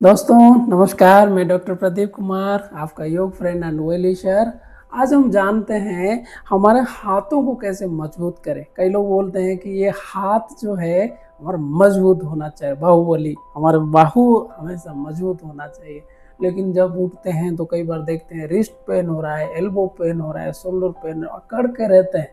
दोस्तों नमस्कार, मैं डॉक्टर प्रदीप कुमार, आपका योग फ्रेंड एंड वेल विशर। आज हम जानते हैं हमारे हाथों को कैसे मजबूत करें। कई लोग बोलते हैं कि ये हाथ जो है हमारा मजबूत होना चाहिए, बाहुबली, हमारे बाहु हमेशा मजबूत होना चाहिए। लेकिन जब उठते हैं तो कई बार देखते हैं रिस्ट पेन हो रहा है, एल्बो पेन हो रहा है, शोल्डर पेन अकड़ के रहते हैं।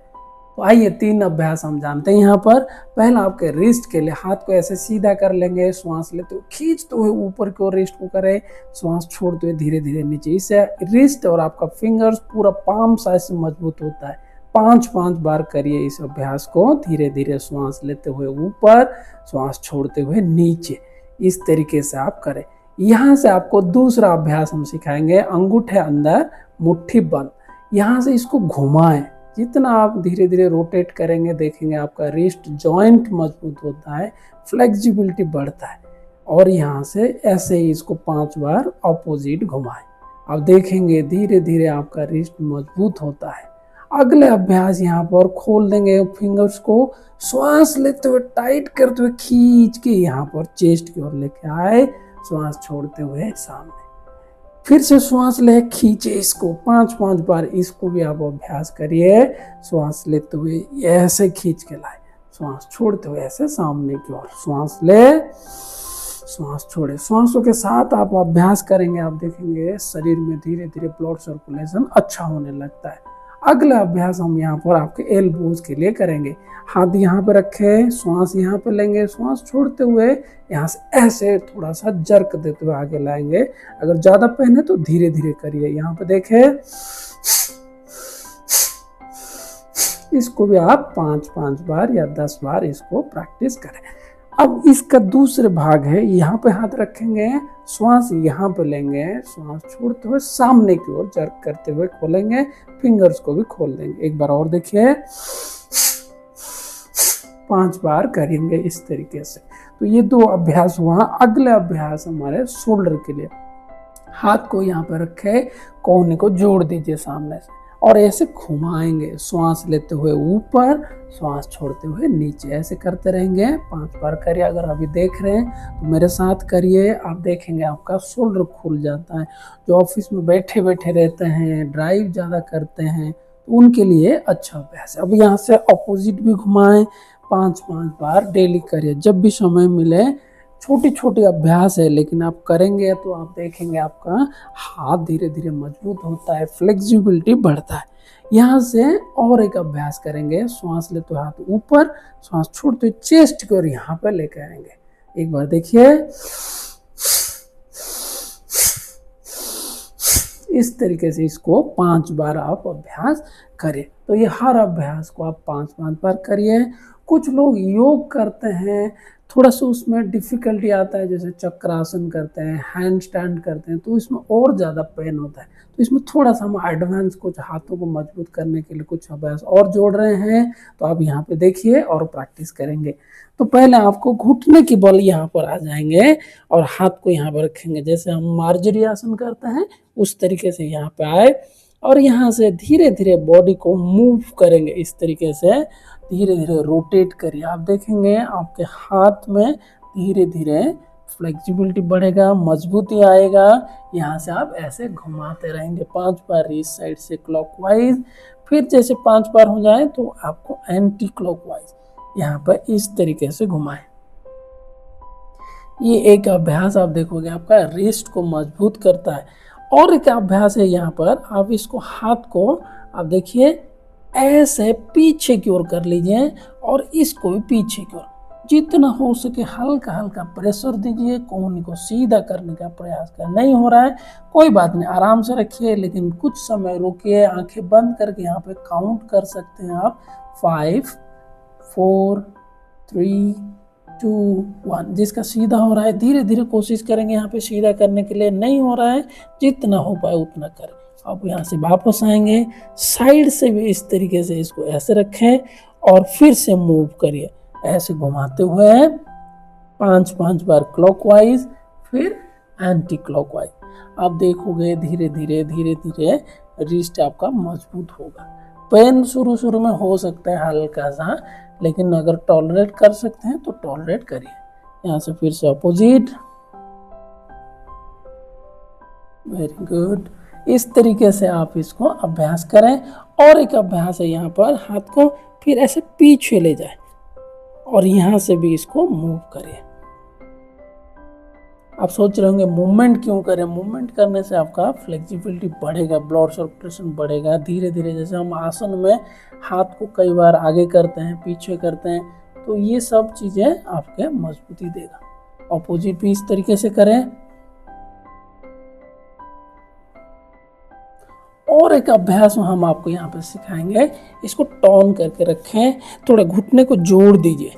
तो आइए 3 अभ्यास हम जानते हैं यहाँ पर। पहला आपके रिस्ट के लिए हाथ को ऐसे सीधा कर लेंगे, श्वास लेते हुए खींचते हुए ऊपर की ओर रिस्ट को करें, श्वास छोड़ते हुए धीरे धीरे नीचे। इससे रिस्ट और आपका फिंगर्स पूरा पाम साइज से मजबूत होता है। 5-5 बार करिए इस अभ्यास को, धीरे धीरे श्वास लेते हुए ऊपर, श्वास छोड़ते हुए नीचे। इस तरीके से आप करें। यहाँ से आपको दूसरा अभ्यास हम सिखाएंगे, अंगूठे अंदर मुट्ठी बंद। यहाँ से इसको घुमाएं, जितना आप धीरे धीरे रोटेट करेंगे देखेंगे आपका रिस्ट जॉइंट मजबूत होता है, फ्लेक्सिबिलिटी बढ़ता है। और यहाँ से ऐसे ही इसको 5 बार ऑपोजिट घुमाएं, आप देखेंगे धीरे धीरे आपका रिस्ट मजबूत होता है। अगले अभ्यास यहाँ पर खोल देंगे फिंगर्स को, श्वास लेते हुए टाइट करते हुए खींच के यहाँ पर चेस्ट की ओर लेके आए, श्वास छोड़ते हुए सामने। फिर से श्वास ले खींचे इसको 5-5 बार, इसको भी आप अभ्यास करिए। श्वास लेते हुए ऐसे खींच के लाए, श्वास छोड़ते हुए ऐसे सामने की ओर, श्वास ले श्वास छोड़े। श्वासों के साथ आप अभ्यास करेंगे, आप देखेंगे शरीर में धीरे धीरे ब्लड सर्कुलेशन अच्छा होने लगता है। अगला अभ्यास हम यहाँ पर आपके एल्बोज के लिए करेंगे। हाथ यहाँ पे रखे, श्वास यहाँ पे लेंगे, श्वास छोड़ते हुए यहाँ से ऐसे थोड़ा सा जर्क देते हुए आगे लाएंगे। अगर ज्यादा पेन है तो धीरे धीरे करिए। यहाँ पे देखे, इसको भी आप 5-5 बार या 10 बार इसको प्रैक्टिस करें। अब इसका दूसरे भाग है, यहाँ पे हाथ रखेंगे, श्वास यहाँ पे लेंगे, श्वास छोड़ते हुए सामने की ओर जर्क करते हुए खोलेंगे, फिंगर्स को भी खोल देंगे। एक बार और देखिए, 5 बार करेंगे इस तरीके से। तो ये 2 अभ्यास हुआ। अगले अभ्यास हमारे शोल्डर के लिए, हाथ को यहाँ पे रखे, कोहनी को जोड़ दीजिए सामने से और ऐसे घुमाएंगे, श्वास लेते हुए ऊपर, श्वास छोड़ते हुए नीचे। ऐसे करते रहेंगे, 5 बार करिए। अगर अभी देख रहे हैं तो मेरे साथ करिए, आप देखेंगे आपका शोल्डर खुल जाता है। जो ऑफिस में बैठे बैठे रहते हैं, ड्राइव ज़्यादा करते हैं, तो उनके लिए अच्छा अभ्यास है। अब यहाँ से अपोजिट भी घुमाएं, 5-5 बार डेली करिए, जब भी समय मिले। छोटी छोटी अभ्यास है लेकिन आप करेंगे तो आप देखेंगे आपका हाथ धीरे धीरे मजबूत होता है, फ्लेक्सिबिलिटी बढ़ता है। यहाँ से और एक अभ्यास करेंगे, श्वास लेते हुए हाथ ऊपर, श्वास छोड़ते हुए चेस्ट को यहाँ पे लेकर आएंगे। एक बार देखिए, इस तरीके से इसको 5 बार आप अभ्यास करें। तो ये हर अभ्यास को आप 5-5 बार करिए। कुछ लोग योग करते हैं, थोड़ा सा उसमें डिफिकल्टी आता है, जैसे चक्रासन करते हैं, हैंड स्टैंड करते हैं, तो इसमें और ज़्यादा पेन होता है। तो इसमें थोड़ा सा हम एडवांस कुछ हाथों को मजबूत करने के लिए कुछ अभ्यास और जोड़ रहे हैं, तो आप यहाँ पे देखिए और प्रैक्टिस करेंगे। तो पहले आपको घुटने की बल यहाँ पर आ जाएंगे और हाथ को यहाँ पर रखेंगे, जैसे हम मार्जरी आसन करते हैं उस तरीके से यहाँ पे आए और यहाँ से धीरे धीरे बॉडी को मूव करेंगे। इस तरीके से धीरे धीरे रोटेट करिए, आप देखेंगे आपके हाथ में धीरे धीरे फ्लेक्सिबिलिटी बढ़ेगा, मजबूती आएगा। यहाँ से आप ऐसे घुमाते रहेंगे 5 बार इस साइड से क्लॉकवाइज। फिर जैसे 5 बार हो जाए तो आपको एंटी क्लॉकवाइज यहाँ पर इस तरीके से घुमाएं। ये एक अभ्यास आप देखोगे आपका रिस्ट को मजबूत करता है। और एक अभ्यास है यहाँ पर, आप इसको हाथ को आप देखिए ऐसे पीछे की ओर कर लीजिए और इसको भी पीछे की ओर, जितना हो सके हल्का हल्का प्रेशर दीजिए, कोहनी को सीधा करने का प्रयास कर। नहीं हो रहा है कोई बात नहीं, आराम से रखिए, लेकिन कुछ समय रुकिए, आंखें बंद करके यहाँ पे काउंट कर सकते हैं आप 5 4 3 2 1। जिसका सीधा हो रहा है धीरे धीरे कोशिश करेंगे यहाँ पे सीधा करने के लिए, नहीं हो रहा है जितना हो पाए उतना करें। अब यहाँ से वापस आएंगे, साइड से भी इस तरीके से इसको ऐसे रखें और फिर से मूव करिए, ऐसे घुमाते हुए 5-5 बार क्लॉकवाइज, फिर एंटी क्लॉकवाइज। आप देखोगे धीरे धीरे धीरे धीरे रिस्ट आपका मजबूत होगा। पेन शुरू में हो सकता है हल्का सा, लेकिन अगर टॉलरेट कर सकते हैं तो टॉलरेट करिए। यहाँ से फिर से अपोजिट, वेरी गुड। इस तरीके से आप इसको अभ्यास करें। और एक अभ्यास है यहाँ पर, हाथ को फिर ऐसे पीछे ले जाए और यहाँ से भी इसको मूव करें। आप सोच रहे होंगे मूवमेंट क्यों करें? मूवमेंट करने से आपका फ्लेक्सिबिलिटी बढ़ेगा, ब्लड सर्कुलेशन बढ़ेगा। धीरे धीरे जैसे हम आसन में हाथ को कई बार आगे करते हैं, पीछे करते हैं, तो ये सब चीज़ें आपके मजबूती देगा। ऑपोजिट भी इस तरीके से करें। और एक अभ्यास हम आपको यहाँ पे सिखाएंगे, इसको टर्न करके रखें, थोड़ा घुटने को जोड़ दीजिए।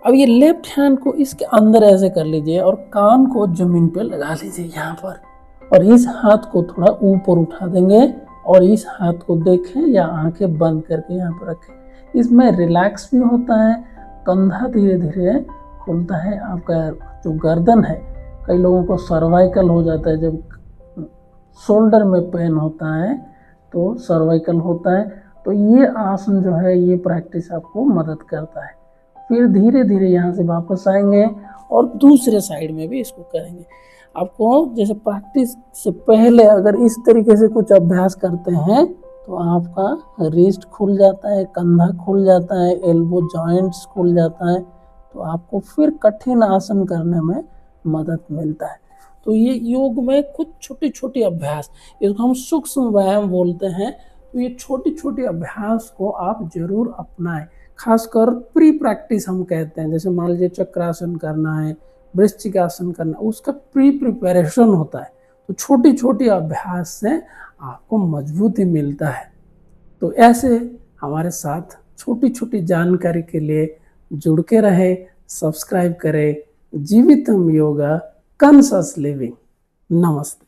अब ये लेफ्ट हैंड को इसके अंदर ऐसे कर लीजिए और कान को जमीन पे लगा लीजिए यहाँ पर, और इस हाथ को थोड़ा ऊपर उठा देंगे और इस हाथ को देखें या आंखें बंद करके यहाँ पर रखें। इसमें रिलैक्स भी होता है, कंधा धीरे धीरे खुलता है। आपका जो गर्दन है, कई लोगों को सर्वाइकल हो जाता है, जब शोल्डर में पेन होता है तो सर्वाइकल होता है। तो ये आसन जो है, ये प्रैक्टिस आपको मदद करता है। फिर धीरे धीरे यहाँ से वापस आएंगे और दूसरे साइड में भी इसको करेंगे। आपको जैसे प्रैक्टिस से पहले अगर इस तरीके से कुछ अभ्यास करते हैं तो आपका रिस्ट खुल जाता है, कंधा खुल जाता है, एल्बो जॉइंट्स खुल जाता है, तो आपको फिर कठिन आसन करने में मदद मिलता है। तो ये योग में कुछ छोटी छोटी अभ्यास, इसको हम सूक्ष्म व्यायाम बोलते हैं। तो ये छोटी छोटी अभ्यास को आप जरूर अपनाएं। खासकर प्री प्रैक्टिस हम कहते हैं, जैसे मान लीजिए चक्रासन करना है, वृश्चिकासन करना, उसका प्री प्रिपरेशन होता है। तो छोटी छोटी अभ्यास से आपको मजबूती मिलता है। तो ऐसे हमारे साथ छोटी छोटी जानकारी के लिए जुड़ के रहे, सब्सक्राइब करें। जीवितम योगा कॉन्शियस लिविंग। नमस्ते।